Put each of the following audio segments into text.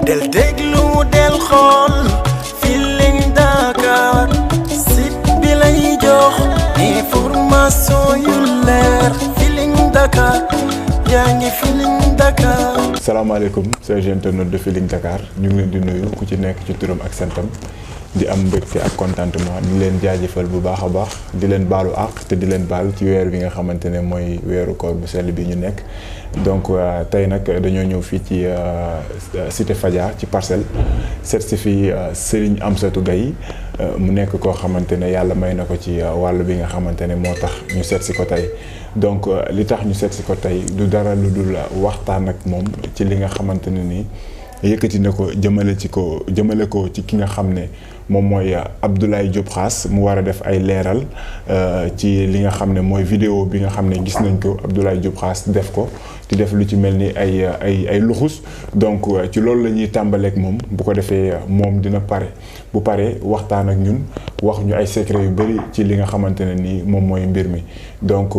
del déglu del xool Feeling Dakar site bi lay jox information yu leer Feeling Dakar yaa ngi Feeling Dakar. salaamaaleykum chers internautes de Feeling Dakar ñu ngi leen di nuyu ku ci nekk ci turam ak santam di am mbégte ak contentement di leen jaajëfal bu baax a baax di leen baalu àq te di leen baal ci weer bi nga xamante ne mooy weeru koor bu sell bi ñu nekk. donc tey nag dañoo ñëw fii ci Cité Fadia ci Parcelles seet si fii Serigne Amsatou Gaye mu nekk koo xamante ne yàlla may na ko ci wàll bi nga xamante ne moo tax ñu seet si ko tey. donc li tax ñu seet si ko tey du dara lu dul waxtaan ak moom ci li nga xamante ne nii yëkkati na ko jëmale ko ci ki nga xam ne moom mooy Abdoulaye Diop Khass mu war a def ay leeral ci li nga xam ne mooy vidéo bi nga xam ne gis nañ ko Abdoulaye Diop Khass def ko di def lu ci mel ni ay luxus. donc ci loolu la ñuy tàmbaleek moom bu ko defee moom dina pare bu paree waxtaan ak ñun wax ñu ay secret yu bëri ci li nga xamante ne nii moom mooy mbir mi. donc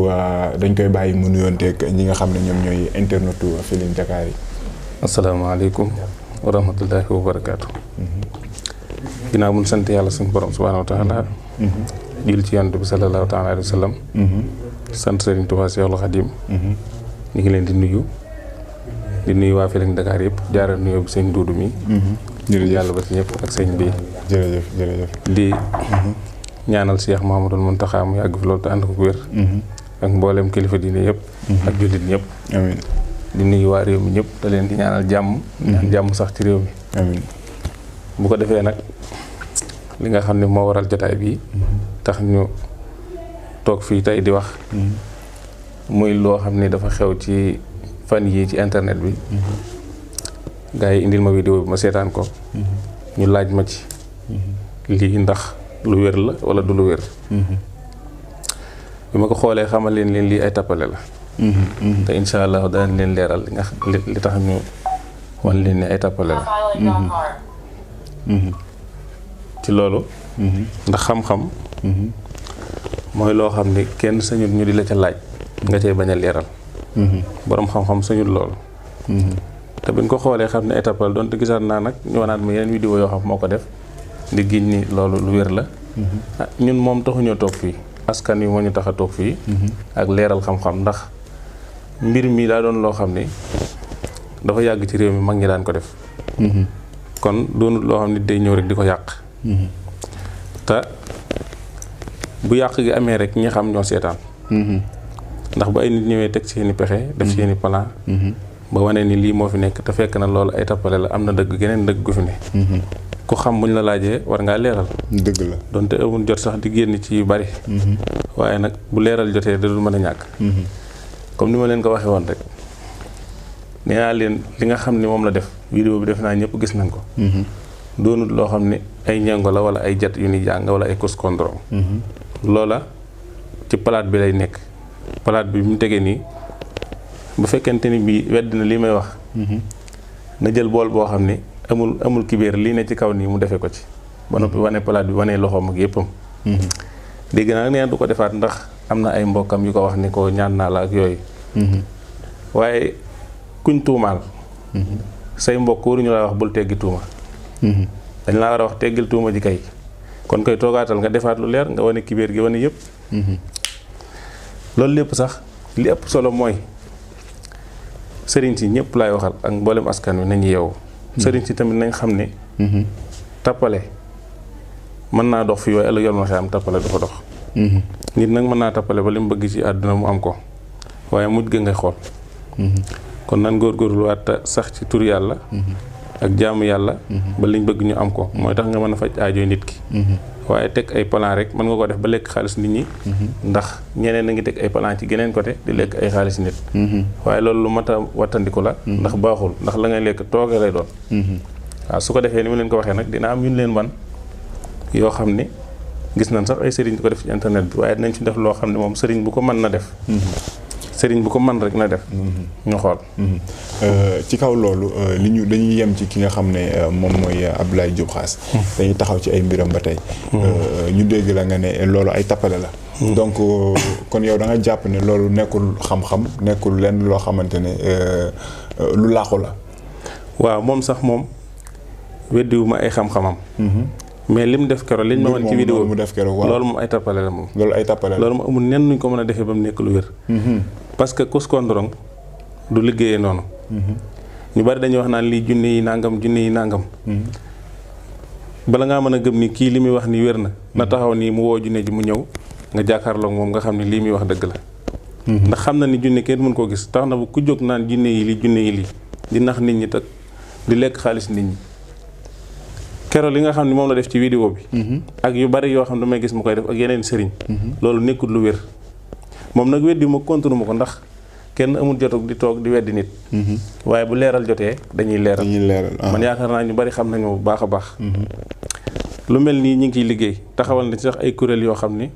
dañ koy bàyyi mu nuyoonteeg ñi nga xam ne ñoom ñooy internetu Feeling Dakar yi. asalaamaaleykum wa rahmatullahi wa barakaatu. ginnaaw bu ñu sant yàlla suñu borom subhaanahu wa taala jul ci yonent bi sallallahu taala alayhi wa sallam. sant Sëriñ Tuubaa Seexul Xadiim. ñu ngi leen di nuyu waa Feeling Dakar yëpp jaaral nuyoo bi sëñ Duudu mi. jërëjëf yàlla ba ci ñëpp ak sëñ bi. jërëjëf di ñaanal Cheikh Mouhamadoul Mountakha mu yàgg fi loolu te ànd ko wér. ak mboolem kilifa diine yëpp. ak jullit ñëpp. amiin di nuyu waa réew mi ñëpp te leen di ñaanal jàmm. ñaan jàmm sax ci réew mi. amiin bu ko defee nag li nga xam ne moo waral jotaay bi tax ñu toog fii tey di wax. muy loo xam ne dafa xew ci fan yii ci internet bi. gaa yi indil ma vidéo bi ma seetaan ko. ñu laaj ma ci. lii ndax lu wér la wala du lu wér. bi ma ko xoolee xamal leen lii ay tappale la. te incha allah danañ leen leeral li tax ñu wan leen ne ay tappale la. ci loolu. ndax xam-xam. mooy loo xam ne kenn sañul ñu di la ca laaj. nga cay bañ a leeral. borom xam-xam sañul loolu. te buñ ko xoolee xam ne ay tappale doon te gisaat naa nag ñu wanaat ma yeneen vidéo yoo xam moo ko def di giñ ni loolu lu wér la. ñun moom taxuñoo toog fii. askan wi moo ñu tax a toog fii. ak leeral xam-xam ndax mbir mi daa doon loo xam ne dafa yàgg ci réew mi mag ñi daan ko def. kon doonut loo xam ne day ñëw rek di ko yàq. te bu yàq gi amee rek ñi xam ñoo seetaan. ndax ba ay nit ñëwee teg seeni pexe def seeni plan. ba wane ni lii moo fi nekk te fekk na loolu ay tappale la am na dëgg geneen dëgg gu fi ne. ku xam buñ la laajee war ngaa leeral. dëgg la donte amul jot sax di génn ci yu bari. waaye nag bu leeral jotee da dul mën a ñàkk. comme ni ma leen ko waxee woon rek nee naa leen li nga xam ne moom la def vidéo bi def naa ñëpp gis nañ ko. doonut loo xam ne ay ñengo la wala ay jat yu ni jàng wala ay cos condron. loola ci palaat bi lay nekk. palaat bi mu tegee nii bu fekkente ni bii wedd na lii may wax. na jël bool boo xam ne amul kibéer lii ne ci kaw nii mu defee ko ci. ba noppi wane palaat bi wane loxoom ak yëppam. dégg naa nee du ko defaat ndax am na ay mbokkam yu ko wax ni ko ñaan naa la ak yooyu. waaye kuñ tuumaal. say mbokk waruñu laa wax bul teggi tuuma. dañ laa war a wax teggil tuuma ji kay. kon koy toogaatal nga defaat lu leer nga wane kibéer gi wane yëpp. loolu lépp sax li ëpp solo mooy sëriñ si ñëpp laay waxal ak mboolem askan wi nañu yeewu. sëriñ si tamit nañ xam ne. tappale mën naa dox fii waaye ëllëg yoon ma xam tappale du fa dox. nit nag mën naa tappale ba li mu bëgg ci àdduna mu am ko waaye mujj ga ngay xool. kon nan góorgóorluwaat sax ci tur yàlla. ak jaamu yàlla. ba liñ bëgg ñu am ko mooy tax nga mën a faj aajo nit ki. waaye teg ay plan rek mën nga ko def ba lekk xaalis nit ñi. ndax ñeneen a ngi teg ay plan ci geneen côté di lekk ay xaalis nit. waaye loolu lu mat a wattandiku la. ndax baaxul ndax la ngay lekk tooge lay doon. waaw su ko defee ni ma leen ko waxee nag dina am yu ñu leen wan yoo xam ne gis nañ sax ay sëriñ di ko def ci internet bi waaye dinañ ci def loo xam ne moom sëriñ bu ko mën na def. sëriñ bu ko mën rek na def. ñu xool. ci kaw loolu dañuy yem ci ki nga xam ne moom mooy Abdoulaye Diop Khass. dañuy taxaw ci ay mbiram ba tey. ñu dégg la nga ne loolu ay tappale la. donc kon yow da nga jàpp ne loolu nekkul xam-xam nekkul lenn loo xamante ne lu laaxu la. waaw moom sax moom weddiwuma ay xam-xamam. mais lim def keroog liñ ma wan ci vidéo mu def keroog waaw loolu moom ay tappale la moom. loolu ay tappale la loolu moom amul nen nuñ ko mën a defee ba mu nekk lu wér. parce que kuskondorong du liggéeyee noonu. ñu bari dañuy wax naan lii junne yi nangam. bala ngaa mën a gëm ni kii li muy wax ni wér na taxaw nii mu woo junne ji mu ñëw nga jàkkaarloog moom nga xam ne lii muy wax dëgg la. ndax xam na ni junne kenn mën koo gis tax na bu ku jóg naan junne yi lii di nax nit ñi te di lekk xaalis nit ñi. keroog li nga xam ne moom la def ci vidéo bi. ak yu bari yoo xam ne damay gis mu koy def ak yeneen sëriñ. loolu nekkul lu wér. moom nag weddi ma contre ma ko ndax kenn amul jotug di toog di weddi nit. waaye bu leeral jotee dañuy leeral. man yaakaar naa ñu bari xam nañu bu baax a baax. lu mel nii ñu ngi ciy liggéey taxawal na ci sax ay kuréel yoo xam ni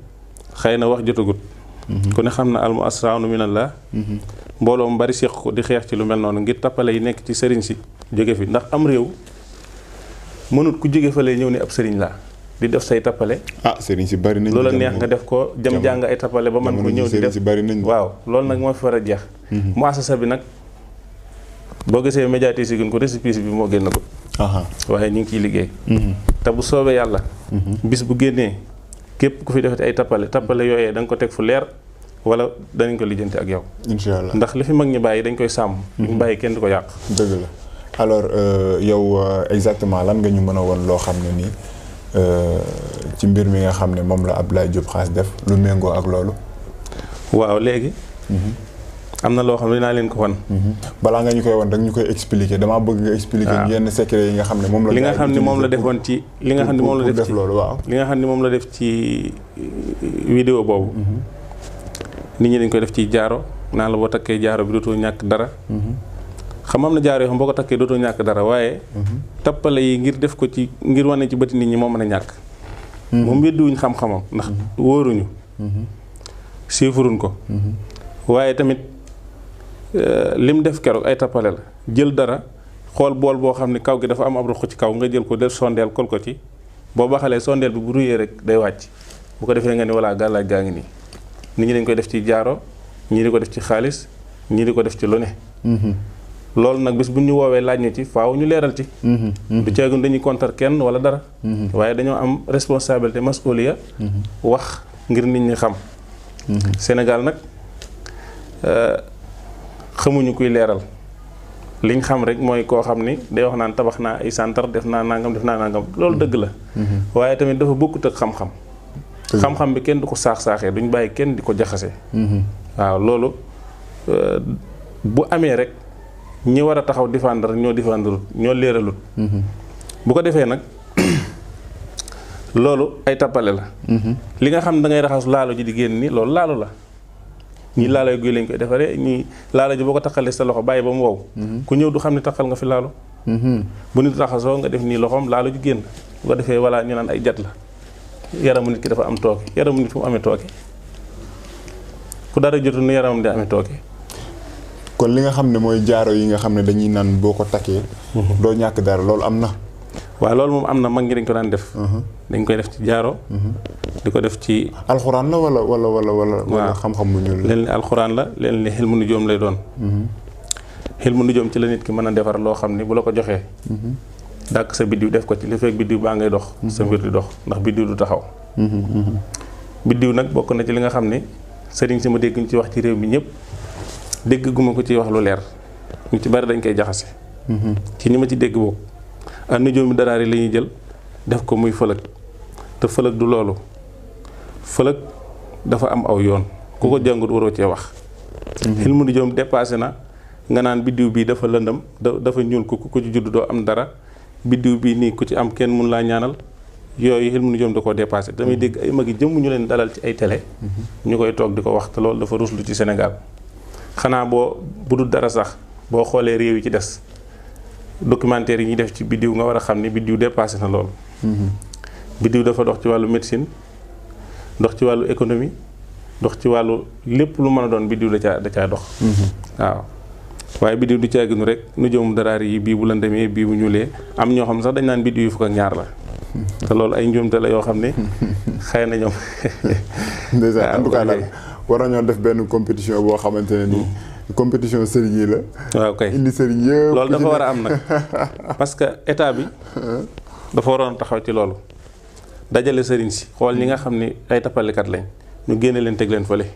xëy na wax jotagut. ku ne xam na al mu'assiruna minallah. mbooloo mu bari seq ko di xeex ci lu mel noonu ngir tappale yi nekk ci sëriñ si jóge fi ndax am réew. mënut ku jóge fa lay ñëw ni ab sëriñ laa di def say tappale. sëriñ si bari nañ. loola neex nga def ko jàng ay tappale ba man ko ñëw di def waaw loolu nag moo fi war a jeex. muassasa bi nag boo gisee médiatisé gun ko récépissé bi moo génn ko. waaye ñu ngi ciy liggéey. te bu soobee yàlla. bis bu génnee képp ku fi defati ay tappale yooyee da nga ko teg fu leer wala danañ ko lijjanti ak yow. incha allah ndax li fi mag ñi bàyyi dañ koy sàmm. ñu bàyyi kenn du ko yàq. dëgg la. alors yow exactement lan nga ñu mën a won loo xam ne nii ci mbir mi nga xam ne moom la Abdoulaye Diop Khass def lu méngoo ak loolu. waaw léegi. am na loo xam ne dinaa leen ko wan. balaa nga ñu koy wan rek ñu koy expliquer damaa bëgg nga expliquer yenn secret yi nga xam ne moom la. li nga xam ne moom la defoon ci li nga xam ne moom la def ci loolu waaw. li nga xam ne moom la def ci vidéo boobu. nit ñi dañ koy def ci jaaro naan la boo takkee jaaro bi dootoo ñàkk dara. xam am na jaaro yoo xam boo ko takkee dootoo ñàkk dara waaye. tappale yi ngir def ko ci ngir wane ci bëti nit ñi moo mën a ñàkk. moom weddiwuñ xam-xamam ndax wóoruñu. siifuruñ ko. waaye tamit lim def keroog ay tappale la jël dara xool bool boo xam ne kaw gi dafa am ab ruq ci kaw nga jël ko def sondeel kol ko ci boo baxalee sondeel bi bu ruyee rek day wàcc bu ko defee nga ni walla gàllaaj gaa ngi nii nit ñi dañ koy def ci jaaro ñii di ko def ci xaalis ñii di ko def ci lu ne. loolu nag bis bu ñu woowee laaj ñu ci faaw ñu leeral ci. du ceegun dañuy kontar kenn wala dara. waaye dañoo am responsabilité masuliya wax ngir nit ñi xam. Sénégal nag xamuñu kuy leeral liñ xam rek mooy koo xam ni day wax naan tabax naa ay santar def naa nangam loolu dëgg la. waaye tamit dafa bokkut ak xam-xam. xam-xam bi kenn du ko saax-saaxee duñ bàyyi kenn di ko jaxase. waaw loolu bu amee rek ñi war a taxaw défendre ñoo leeralut. bu ko defee nag loolu ay tappale la. li nga xam ne da ngay raxas laalo ji di génn ni loolu laalo la. ñii laalo guy lañ koy defaree ñii laalo ji boo ko taqalee sa loxo bàyyi ba mu wow. ku ñëw du xam ne taqal nga fi laalo. bu nit raxasoo nga def nii loxoom laalo ji génn bu ko defee walla ñu naan ay jat la yaramu nit ki dafa am tooke yaramu nit fu mu amee tooke ku dara jotu nu yaramam di amee tooke. kon li nga xam ne mooy jaaro yi nga xam ne dañuy naan boo ko takkee. doo ñàkk dara loolu am na. waaw loolu moom am na mag ñi dañ ko daan def. dañ koy def ci jaaro. di ko def ci. alxuraan la wala xam-xam bu ñuul la. leen ni alxuraan la leen ni xilmu nujoom lay doon. xilmu nujoom ci la nit ki mën a defar loo xam ni bu la ko joxee. dàkk sa biddiw def ko ci li fekk biddiw baa ngay dox. sa mbir di dox ndax biddiw du taxaw. biddiw nag bokk na ci li nga xam ni sëriñ si ma dégg ñu ci wax ci réew mi ñëpp. dégg guma ko ci wax lu leer ñu ci bari dañ koy jaxase. ci ñi ma ci dégg boobu ak nujoomi daraari la ñuy jël def ko muy fëlëg te fëlëg du loolu fëlëg dafa am aw yoon ku ko jàngut waroo cee wax. xel mu nujoom dépassé na nga naan biddiw bii dafa lëndëm dafa ñuul ku ci judd doo am dara biddiw bii nii ku ci am kenn mun laa ñaanal yooyu xel mu nujoom da koo dépassé damay dégg ay mag yi jëmm ñu leen dalal ci ay télé. ñu koy toog di ko wax te loolu dafa ruslu ci Sénégal. xanaa bu dul dara sax boo xoolee réew yi ci des documentaire yi ñuy def ci biddiw nga war a xam ni biddiw dépassé na loolu. biddiw dafa dox ci wàllu médecine dox ci wàllu économie dox ci wàllu lépp lu mën a doon biddiw da caa dox. waaw waaye biddiw du caa gënu rek nu jëm daraar yi bii bu la demee bii bu ñuulee am ñoo xam sax dañ naan biddiw yu fukk ak ñaar la. te loolu ay njuumte la yoo xam ne xëy na ñoom. déjà en tout cas daal war nañoo def benn compétition boo xamante ne nii compétition sëriñ yi la. waaw kay indi sëriñ yëpp. loolu dafa war a am nag parce que état bi dafa waroon taxaw ci loolu dajale sëriñ si xool ñi nga xam ni ay tappalekat lañ ñu génne leen teg leen fële.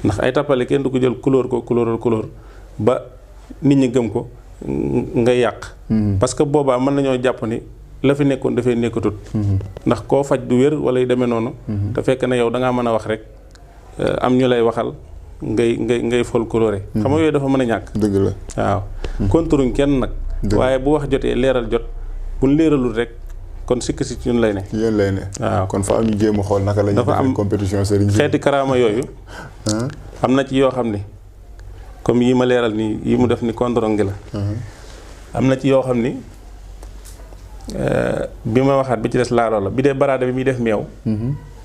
ndax ay tappale kenn du ko jël couleur ba nit ñi gëm ko nga yàq. parce que boobaa mën nañoo jàpp ni la fi nekkoon dafay nekkatut. ndax koo faj du wér wala yu demee noonu. te fekk na yow da ngaa mën a wax rek am ñu lay waxal ngay folklore. xam nga yooyu dafa mën a ñàkk. dëgg la waaw. konturuñ kenn nag. waaye bu wax jotee leeral jot buñ leeralul rek kon sikk si ñun lay ne. yéen lay ne. waaw kon fa am ñu jéem a xool naka la ñuy defee compétition sëriñ si. xeeti karaama yooyu. am na ci yoo xam ni comme yi ma leeral nii yi mu def ni kontoron gi la. am na ci yoo xam ni bi ma waxaat bi ci des laaloo la bi dee baraada bi muy def meew.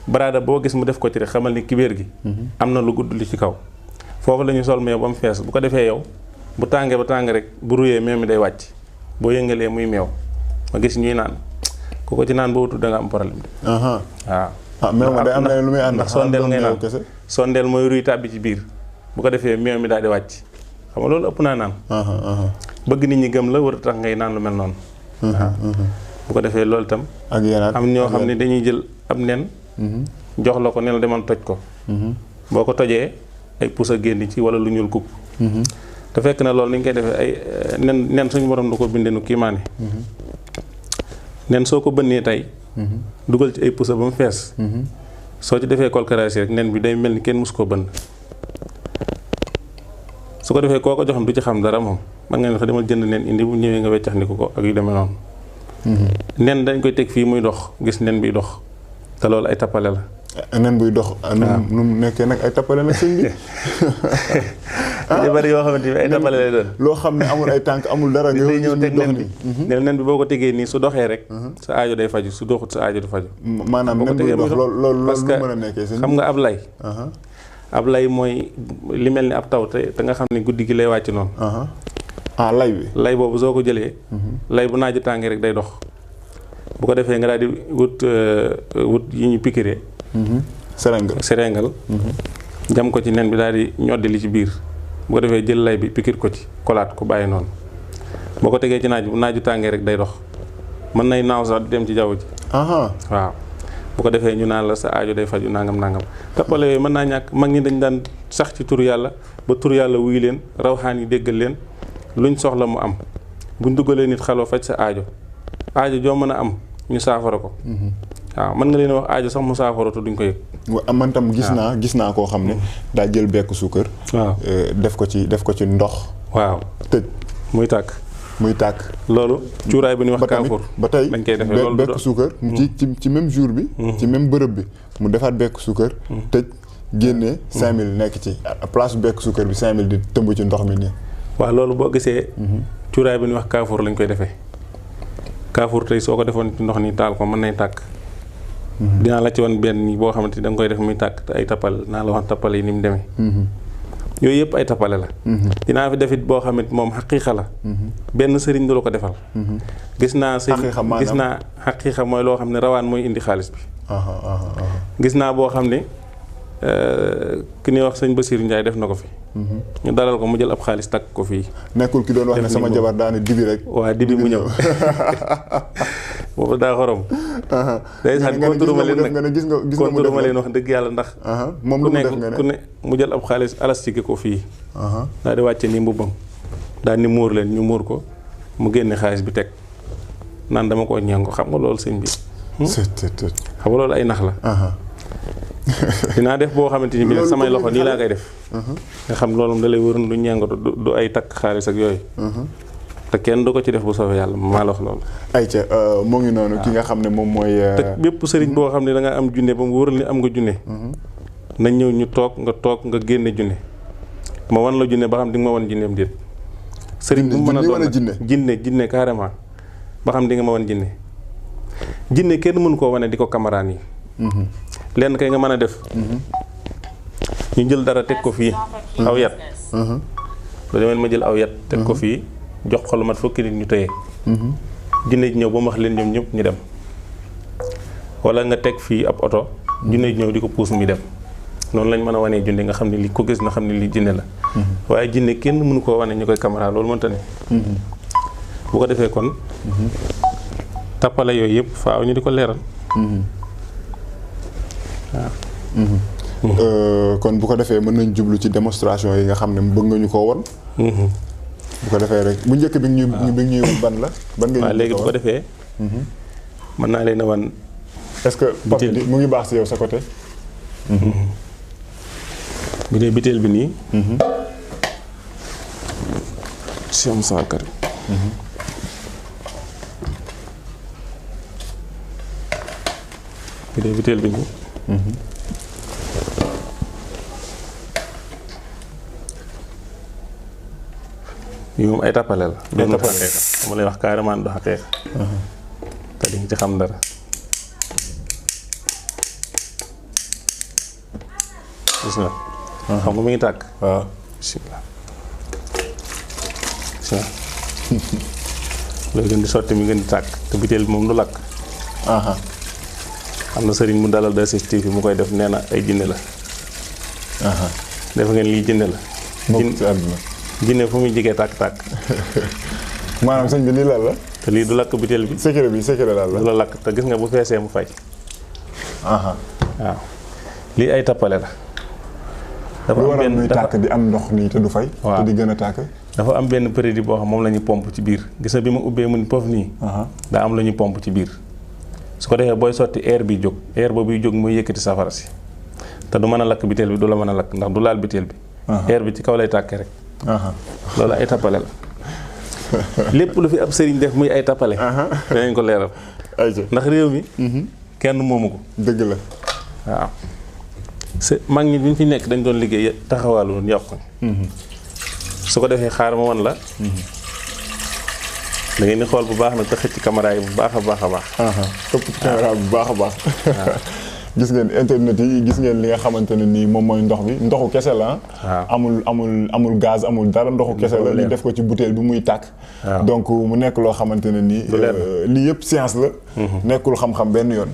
baraada boo gis mu def ko ci rek xamal ni kibéer gi. am na lu gudd li ci kaw. foofu la ñu sol meew ba mu fees bu ko defee yow bu tàngee ba tàng rek bu ruyee meew mi day wàcc boo yëngalee muy meew ma gis ñuy naan ku ko ci naan boo wutul da nga am problème. waaw. meew ma day am na lu muy ànd. ndax sondeel ngay naan sondeel mooy ruy tàbbi ci biir bu ko defee meew mi daal di wàcc xam nga loolu ëpp naa naan. bëgg nit ñi gëm la war a tax ngay naan lu mel noonu. waaw bu ko defee loolu itam. ak yeneen am ñoo xam ne dañuy jël ab nen. jox la ko ne la demal toj ko. boo ko tojee ay pusa génn ci wala lu ñuul kuk. te fekk na loolu ni ñu koy defee ay nen suñu borom da ko bindee nu kiimaane. nen soo ko bënnee tey. dugal ci ay pusa ba mu fees. soo ci defee kolkaraasi rek nen bi day mel ni kenn mus koo bënn. su ko defee koo ko joxam du ci xam dara moom man nga ne sax demal jënd nen indi bu ñëwee nga weccax ni ko ak yu demee noonu. nen dañ koy teg fii muy dox gis nen biy dox te loolu ay tappale la. nen buy dox. nu mu nekkee nag ay tappale nag sëñ bi. yu bari yoo xamante ni ay tappale lay doon. loo xam ne amul ay tànk amul dara. nga ñëw teg nen bi nen bi boo ko tegee nii su doxee rek. sa aajo day faju su doxut sa aajo du faju. maanaam nen buy dox loolu lu mën a nekkee sëñ bi xam nga ab lay. ab lay mooy li mel ni ab taw te nga xam ne guddi gi lay wàcc noonu. lay bi. lay boobu soo ko jëlee. lay bu naaju tàngee rek day dox. bu ko defee nga daal di wut yi ñu pikiree. serengal jam ko ci nen bi daal di ñoddi li ci biir. bu ko defee jël lay bi pikir ko ci kolaat ko bàyyi noonu. boo ko tegee ci naaju bu naaju tàngee rek day dox. mën nay naaw sax di dem ci jaww ji. waaw. bu ko defee ñu naan la sa aajo day faju nangam tappale yooyu mën naa ñàkk mag ñi dañ daan sax ci turu yàlla ba turu yàlla wuy leen rawxaan yi déggal leen luñ soxla mu am buñ duggalee nit xaloo faj sa aajo joo mën a am ñu saafara ko. waaw mën nga leen wax aajo sax mu saafara te duñ ko yëg. man tam gis naa koo xam ne daa jël bekk suukar. waaw def ko ci ndox. waaw tëj muy tàkk. loolu cuuraay bi ñuy wax kaafour ba tey dañ koy defee loolu bekk suukar ci même jour bi ci même bërëb bi mu defaat bekk suukar tëj génnee 5000 nekk ci place bekk suukar bi 5000 di tëmb ci ndox mi nii. waaw loolu boo gisee cuuraay bi ñuy wax kaafour lañ koy defee kaafour tey soo ko defoon ci ndox ni taal ko mën nay tàkk. dinaa la ci woon benn boo xamante ni da nga koy def muy tàkk te ay tappal naa la wax tappal yi ni mu demee. yooyu yëpp ay tappale la. dinaa fi defit boo xam ne moom xaqiiqa la. benn sëriñ du la ko defal. gis naa xaqiiqa mooy loo xam ne rawaan mooy indi xaalis bi. gis naa boo xam ne ki ñuy wax sëñ Basiiru Njaay def na ko fi. ñu dalal ko mu jël ab xaalis takk ko fii. nekkul ki doon wax ne sama jabar daane dibi rek. waaw dibi mu ñëw boobu daa xorom. day sax konturuma leen nag konturuma leen wax dëgg yàlla ndax. moom lu mu def nga ne ku ne mu jël ab xaalis alastique ko fii. daal di wàcce nii mbubbam daal ni muur leen ñu muur ko mu génne xaalis bi teg naan dama koo ñeengo xam nga loolu sëñ bi. xam nga loolu ay nax la. dinaa def boo xamante ni bi nag samay loxo nii laa koy def. nga xam loolu da lay wër du ñeengo du ay takk xaalis ak yooyu. te kenn du ko ci def bu soobee yàlla maa la wax loolu. ayca moo ngi noonu ki nga xam ne moom mooy. te bépp sëriñ boo xam ne da nga am junne ba mu wóoral ni am nga junne. nañ ñëw ñu toog nga génne junne. ma wan la junne ba xam di nga ma wan junneem déet. sëriñ bu mu mën a doon jinne carrément ba xam di nga ma wan jinne. jinne kenn mënu koo wane di ko camaraan yi. lenn kay nga mën a def. ñu jël dara teg ko fii. aw yat. ba demee ma jël aw yat teg ko fii. jox ko lu mat fukki nit ñu tëye. jinne ji ñëw ba mu wax leen ñoom ñëpp ñu dem. wala nga teg fii ab oto. jinne ji ñëw di ko puus muy dem. noonu lañ mën a wanee junne nga xam ne li ko gis na xam ne li jinne la. waaye jinne kenn mënu koo wane ñu koy caméra loolu mënta ne bu ko defee kon tappale yooyu yëpp faaw ñu di ko leeral waaw kon bu ko defee mën nañ jublu ci démonstration yi nga xam ne bëgg nga ñu koo won bu ko defee rek bu njëkk bi ñu ñuy won ban la ban nga waaw léegi bu ko defee mën naa leen a wan est-ce que pot bi mu ngi baax si yow sa côté bi dee biteel bi nii si am saakar bi dee biteel bi nii yi moom ay tappale la doon xaqiiqa dama lay wax carrément du xaqiiqa te di nga ci xam dara gis nga xam nga mi ngi tàkk waaw bismillah loolu gën di sotti mi gën di tàkk te biteel bi moom du lakk am na sëriñ mu dalal da assistif yi mu koy def nee na ay jinne la def ngeen lii jinne la jinne fu muy jigee tàkk-tàkk maanaam sëñ bi lii lan la te lii du lakk biteel bi secret daal la du la lakk te gis nga bu feesee mu fay waaw lii ay tappale la dafa am benn muy tàkk di am ndox nii te du fay te di gën a tàkk dafa am benn produit boo xam moom la ñu pompe ci biir gis nga bi ma ubbee mu ni pof nii daa am la ñu pompe ci biir su ko defee booy sotti air bi jóg air boobu jóg muy yëkkati safara si te du mën a lakk biteel bi du la mën a lakk ndax du laal biteel bi air bi ci kaw lay tàkkee rek loolu ay tappale la lépp lu fi ab sëriñ def muy ay tappale danañ ko leeral ndax réew mi kenn moomu ko dëgg la waaw mag ñi bi ñu fi nekk dañ doon liggéey taxawaalu woon yàqu su ko defee xaar ma wan la da ngeen di xool bu baax nag te xëcc caméra yi bu baax a baax a baax topp ci caméra bu baax a baax gis ngeen internet yi gis ngeen li nga xamante ne nii moom mooy ndox bi ndoxu kese la amul gaz amul dara ndoxu kese la ñu def ko ci bouteille bi muy tàkk donc mu nekk loo xamante ne nii lii yëpp science la nekkul xam-xam benn yoon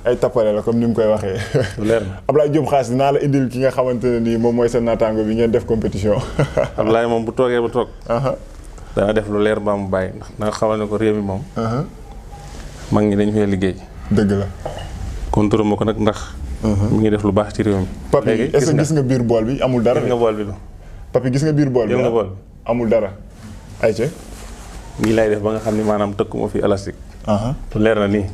ay tappale la comme ni mu koy waxee Ablaye Diop Khass dinaa la indil ki nga xamante ne nii moom mooy seen naataango bi ngeen def compétition Ablaye moom bu toogee ba toog dana def lu leer mbaa mu bàyyi ndax nga xamal ne ko réew mi moom mag ñi dañu fee liggéey dëgg la contrôle ma ko nag ndax mi ngi def lu baax ci réew mi Papi est-ce que gis nga biir bool bi amul dara gis nga bool bi du Papi gis nga biir bool bi amul dara ayca nii lay def ba nga xam ni maanaam tëkkuma fi élastique lu leer na nii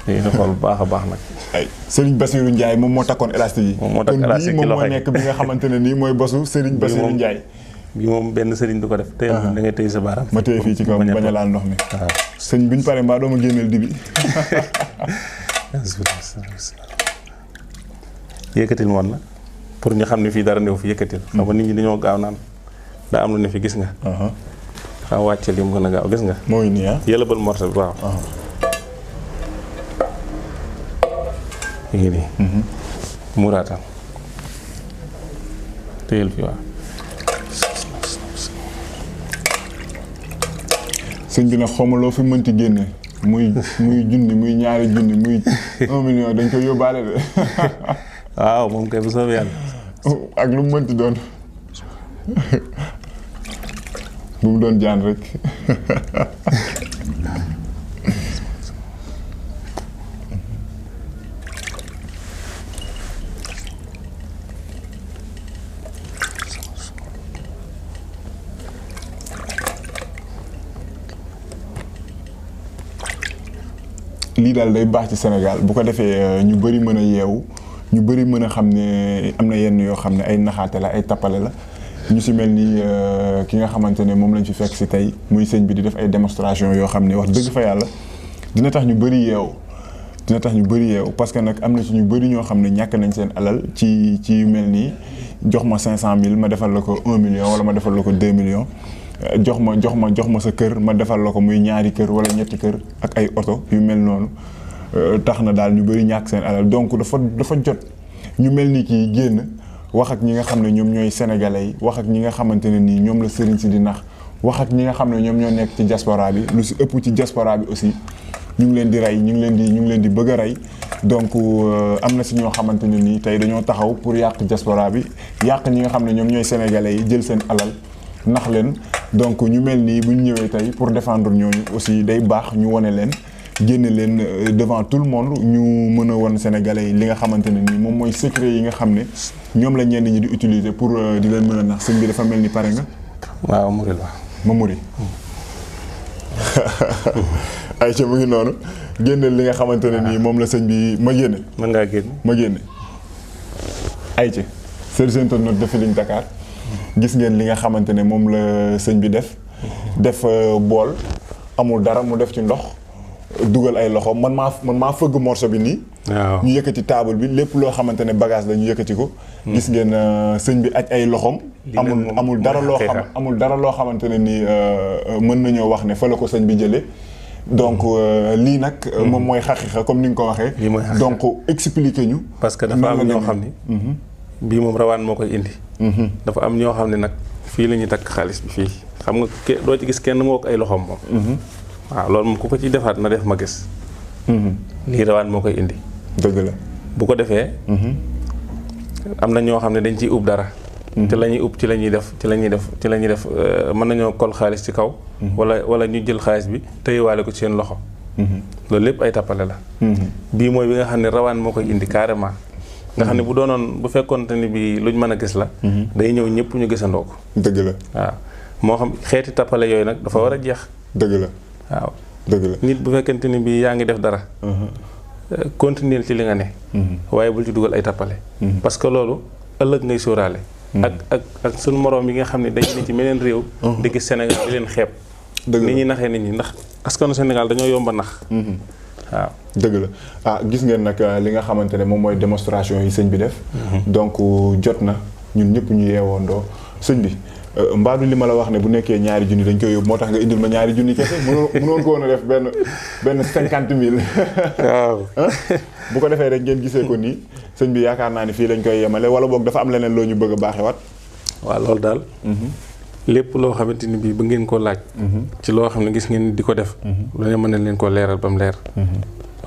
léegi na xool bu baax a baax nag ay Serigne Bassirou Ndiaye moom moo takkoon élastique yi moom moo takk élastique moom moo nekk bi nga xamante ne nii mooy bosu Serigne Bassirou Ndiaye bi moom benn sëriñ du ko def tey da ngay téye sa baaraam ma téye fii ci kaw bañ a laal ndox mi waaw sëñ bi ñu paree mbaa doo ma génneel dibi yëkkatil moon na pour ñu xam ne fii dara néew fi yëkkatil xam nga nit ñi dañoo gaaw naan daa am lu ne fi gis nga xaw wàcce li mu gën a gaaw gis nga mooy nii yëlëbal morceau bi waaw ngi nii muuraatal téyel fi waaw sëñ bi nag xawma loo fi mënti génne muy junni muy ñaari junni muy 1 million dañ koy yóbbaale de waaw moom kay bu soobee yàlla ak lu mu mënti doon bu mu doon jaan rek lii daal day baax ci Sénégal bu ko defee ñu bëri mën a yeewu ñu bëri mën a xam ne am na yenn yoo xam ne ay naxaate la ay tappale la ñu si mel ni ki nga xamante ne moom lañ fi fekk si tey muy sëñ bi di def ay démonstration yoo xam ne wax dëgg fa yàlla dina tax ñu bëri yeewu parce que nag am na ci ñu bëri ñoo xam ne ñàkk nañ seen alal ci mel nii jox ma 500 000 ma defal la ko 1 million wala ma defal la ko 2 millions jox ma sa kër ma defal la ko muy ñaari kër wala ñetti kër ak ay oto yu mel noonu tax na daal ñu bëri ñàkk seen alal donc dafa jot ñu mel ni kii génn wax ak ñi nga xam ne ñoom ñooy sénégalais yi wax ak ñi nga xamante ne nii ñoom la sëriñ si di nax wax ak ñi nga xam ne ñoom ñoo nekk ci diaspora bi lu si ëpp ci diaspora bi aussi ñu ngi leen di rey ñu ngi leen di bëgg a rey donc am na si ñoo xamante ne nii tey dañoo taxaw pour yàq diaspora bi yàq ñi nga xam ne ñoom ñooy sénégalais yi jël seen alal nax leen donc ñu mel nii bu ñu ñëwee tey pour défendre ñooñu aussi day baax ñu wane leen génne leen devant tout le monde ñu mën a won sénégalais yi li nga xamante ne nii moom mooy secret yi nga xam ne ñoom la ñenn ñi di utiliser pour di leen mën a nax sëñ bi dafa mel ni pare nga. waaw Mouride la. ma muri. ayca mu ngi noonu génneel li nga xamante ne nii moom la sëñ bi ma génne. mën ngaa génn. ma génne. ayca chers internautes de Feeling Dakar gis ngeen li nga xamante ne moom la sëñ bi def bool amul dara mu def ci ndox dugal ay loxo man maa fëgg morceau bi nii. waaw ñu yëkkati table bi lépp loo xamante ne bagage la ñu yëkkati ko. gis ngeen sëñ bi aj ay loxom. amul dara loo xamante ne nii mën nañoo wax ne fa la ko sëñ bi jëlee. donc lii nag. moom mooy xaqiqa comme ni nga ko waxee. donc expliquer ñu. parce que dafa am ñoo xam ni. bii moom rawaan moo koy indi. dafa am ñoo xam ne nag fii la ñuy takk xaalis bi fii xam nga doo ci gis kenn moo ko ay loxoom moom. waaw loolu moom ku ko ci defaat na def ma gis. lii rawaan moo koy indi. dëgg la bu ko defee. am na ñoo xam ne dañ ciy ub dara. te la ñuy ub ci la ñuy def mën nañoo kol xaalis ci kaw. wala ñu jël xaalis bi tëyewaale ko ci seen loxo. loolu lépp ay tappale la. bii mooy bi nga xam ne rawaan moo koy indi carrément. nga xam ne bu fekkoonte ni bi luñ mën a gis la. day ñëw ñëpp ñu gisandoo ko. dëgg la waaw moo xam xeeti tappale yooyu nag dafa war a jeex. dëgg la waaw. dëgg la nit bu fekkente ni bi yaa ngi def dara. continuer ci li nga ne. waaye bul ci dugal ay tappale. parce que loolu ëllëg ngay sóoraale. ak sunu moroom yi nga xam ne dañ ne ci meneen réew. di gis Sénégal di leen xeeb. dëgg la nit ñi naxee nit ñi ndax askanu Sénégal dañoo yomba nax. waaw dëgg la gis ngeen nag li nga xamante ne moom mooy démonstration yi sëñ bi def. donc jot na ñun ñëpp ñu yeewoondoo sëñ bi. mbaadu li ma la wax ne bu nekkee ñaari junni dañ koy yóbbu moo tax nga indil ma ñaari junni kese mënoon ko woon a def benn 50 000. waaw bu ko defee rek ngeen gisee ko nii sëñ bi yaakaar naa ni fii lañ koy yemale wala boog dafa am leneen loo ñu bëgg a baaxewaat. waaw loolu daal. lépp loo xamante ni bii ba ngeen koo laaj. ci loo xam ne gis ngeen di ko def. lu ne mën nañ leen koo leeral ba mu leer.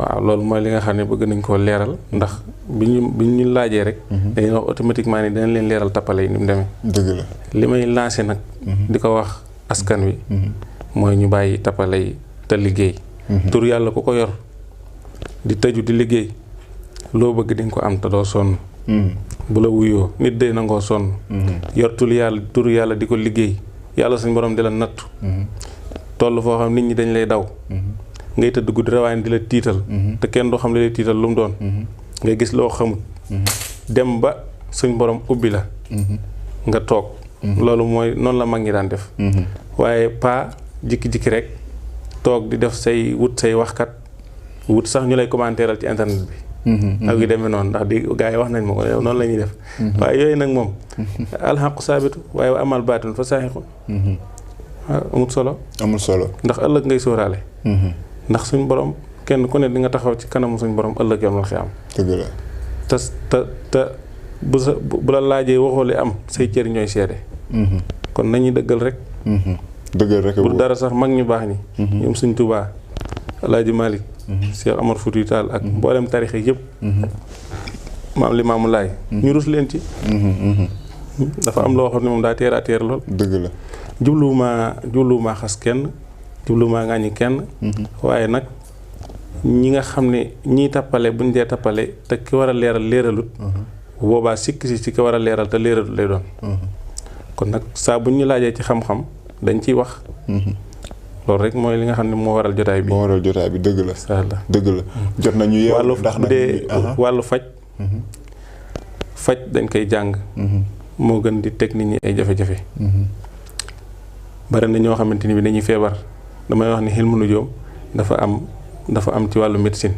waaw loolu mooy li nga xam ne bëgg nañ koo leeral ndax bi ñu laajee rek. dañuy wax automatiquement ni dinañ leen leeral tappale yi ni mu demee. dëgg la li may lancé nag. di ko wax askan wi. mooy ñu bàyyi tappale yi te liggéey. tur yàlla ku ko yor di tëju di liggéey loo bëgg di nga ko am te doo sonn. bu la wuyoo nit day nangoo sonn. yor tur yàlla di ko liggéey yàlla suñ borom di la nattu. toll foo xam nit ñi dañ lay daw. ngay tëdd guddi rawaan di la tiital. te kenn doo xam li lay tiital lu mu doon. ngay gis loo xamut. dem ba suñ borom ubbi la. nga toog. loolu mooy noonu la mag ñi daan def. waaye pas jikki-jikki rek toog di def say waxkat wut sax ñu lay commentéral ci internet bi. ak yu demee noonu ndax di gars yi wax nañ ma ko noonu la ñuy def. waaye yooyu nag moom. alxaqu saabitu waaye amal baatun fa saaxiqu. amul solo. ndax ëllëg ngay sóoraale. ndax suñ borom kenn ku ne di nga taxaw ci kanamu suñ borom ëllëg yoon la xi am. dëgg la te bu la laajee waxoo li am say cër ñooy seede. kon nañuy dëggal rek. dëggal rek pour dara sax mag ñu baax ñi. ñoom suñ Tuubaa Alaaji Malik. Cheikh Amar Foutiyou Tall ak mboolem tarix yi yëpp. maam Limaamu Laay. ñu rus leen ci. dafa am loo xam ne moom daa teer a teer lool. dëgg la jubluwumaa xas kenn jubluwumaa ŋàññi kenn. waaye nag ñi nga xam ne ñiy tappale buñ dee tappale te ki war a leeral leeralut. boobaa sikk si ci ki war a leeral te leeralut lay doon. kon nag saa buñ ñu laajee ci xam-xam dañ ciy wax. loolu rek mooy li nga xam ne moo waral jotaay bi. dëgg la. dëgg la jot nañu yeewu ndax nag wàllu faj. faj dañ koy jàng. moo gën di teg nit ñi ay jafe-jafe. bari na ñoo xamante ni bi dañuy feebar damay wax ni xilmu nujoom dafa am ci wàllu médecine.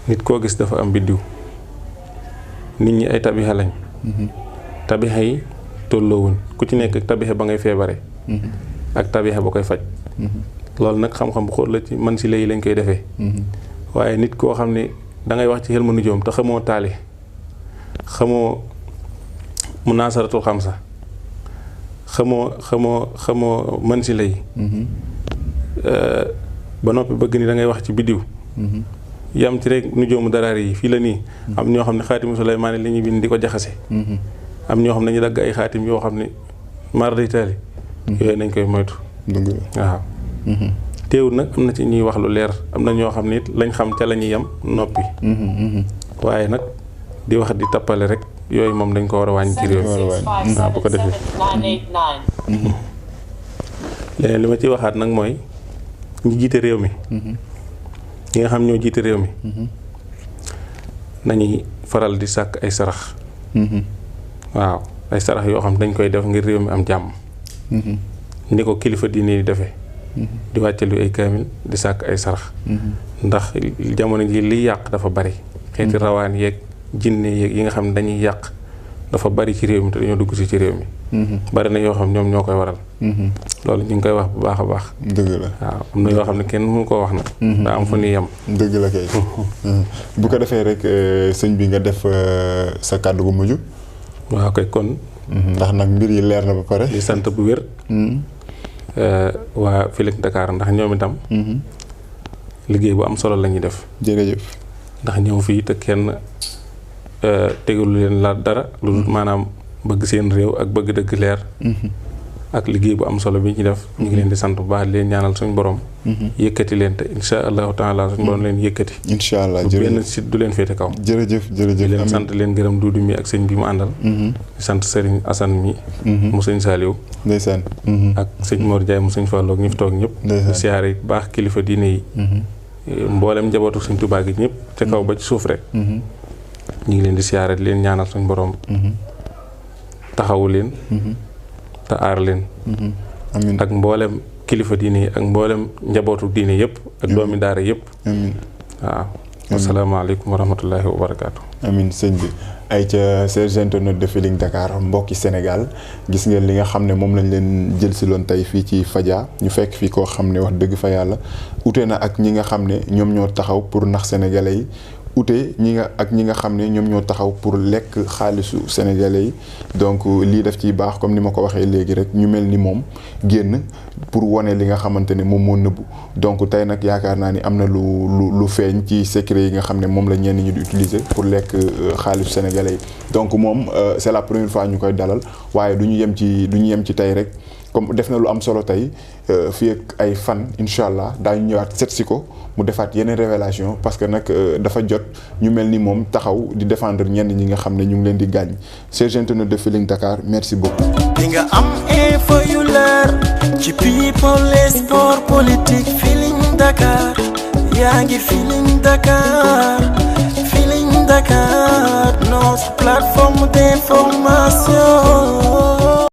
nit koo gis dafa am biddiw. nit ñi ay tabixa lañ. tabixa yi tolloowuñ ku ci nekk tabixa ba ngay feebare. ak tabixa ba koy faj. loolu nag xam-xam bu xóot la ci man si léegi lañ koy defee. waaye nit koo xam ne dangay wax ci xilmu nujoom te xamoo taali xamoo munaasaratul xamsa xamoo mën si lay ba noppi bëgg ni da ngay wax ci biddiw yam ci rek nu joomu daraar yi fii la nii am ñoo xam ne xaatimu Suleymaan li ñuy bind di ko jaxase am ñoo xam ne ñu dagg ay xaatim yoo xam ne mar day taali yooyu nañ koy moytu waaw teewul nag am na ci ñuy wax lu leer am na ñoo xam ne it lañ xam ca la ñuy yem noppi waaye nag di wax di tappale rek yooyu moom dañ ko war a wàññi ci réew mi waaw bu ko defee leneen li ma ciy waxaat nag mooy ñi jiite réew mi ñi nga xam ñoo jiite réew mi nañuy faral di sàkk ay sarax waaw ay sarax yoo xam dañ koy def ngir réew mi am jàmm ni ko kilifa diine di defee di wàccalu ay kaamil di sàkk ay sarax ndax jamono ji liy yàq dafa bari xeeti rawaan yeeg jinne yeeg yi nga xam ne dañuy yàq dafa bari ci réew mi te dañoo dugg si ci réew mi bari na yoo xam ñoom ñoo koy waral loolu ñu ngi koy wax bu baax a baax dëgg la waaw am na yoo xam ne kenn mënu koo wax nag daa am fu ñuy yem dëgg la kay bu ko defee rek sëñ bi nga def sa kàddu gu mujj waaw kay kon ndax nag mbir yi leer na ba pare di sant bu wér waa Feeling Dakar ndax ñoom itam liggéey bu am solo la ñuy def jërëjëf ndax ñëw fii te kenn tegalu leen la dara lu dul maanaam bëgg seen réew ak bëgg dëgg leer ak liggéey bu am solo bi ñu def ñu ngi leen di sant bu baax leen ñaanal suñu borom yëkkati leen te insha allahu taala suñu borom leen yëkkati incha allah benn sit du leen féete kaw jërëjëf leen sant leen gërëm Duudu mi ak sëñ bi mu àndal di sant sëriñ Assane mi mu sëñ Saliou ndeysaan ak sëñ Mor Ndiaye mu sëñ Fallou ak ñi fi toog ñëpp di siyaare yi baax kilifa diine yi mboolem njabootu sëñ Tuubaa gi ñëpp ca kaw ba ci suuf rek ñu ngi leen di siyaare leen ñaanal suñu borom taxawu leen te aar leen amiin ak mboolem kilifa diine yi ak mboolem njabootu diine yëpp ak doomi daara yëpp amiin waaw asalaamaaleykum wa rahmatullahi wa barakaatu amiin sëñ bi ay ca chers internautes de Feeling Dakar mbokki Sénégal gis ngeen li nga xam ne moom lañ leen jël si loon tey fii ci Fadia ñu fekk fii koo xam ne wax dëgg fa yàlla ute na ak ñi nga xam ne ñoom ñoo taxaw pour nax sénégalais yi ute ñi nga xam ne ñoom ñoo taxaw pour lekk xaalisu sénégalais yi donc lii daf ciy baax comme ni ma ko waxee léegi rek ñu mel ni moom génn pour wane li nga xamante ne moom moo nëbbu donc tey nag yaakaar naa ni am na lu feeñ ci secret yi nga xam ne moom la ñenn ñi di utiliser pour lekk xaalisu sénégalais yi donc moom c'est la première fois ñu koy dalal waaye du ñu yem ci tey rek comme def na lu am solo tey fii ak ay fan incha allah daañu ñëwaat seet si ko mu defaat yeneen révélation parce que nag dafa jot ñu mel ni moom taxaw di défendre ñenn ñi nga xam ne ñu ngi leen di gaañ chers internautes de Feeling Dakar merci beaucoup. di nga am info yu leer ci people et sport politique Feeling Dakar yaa ngi Feeling Dakar Feeling Dakar notre plateforme d'information.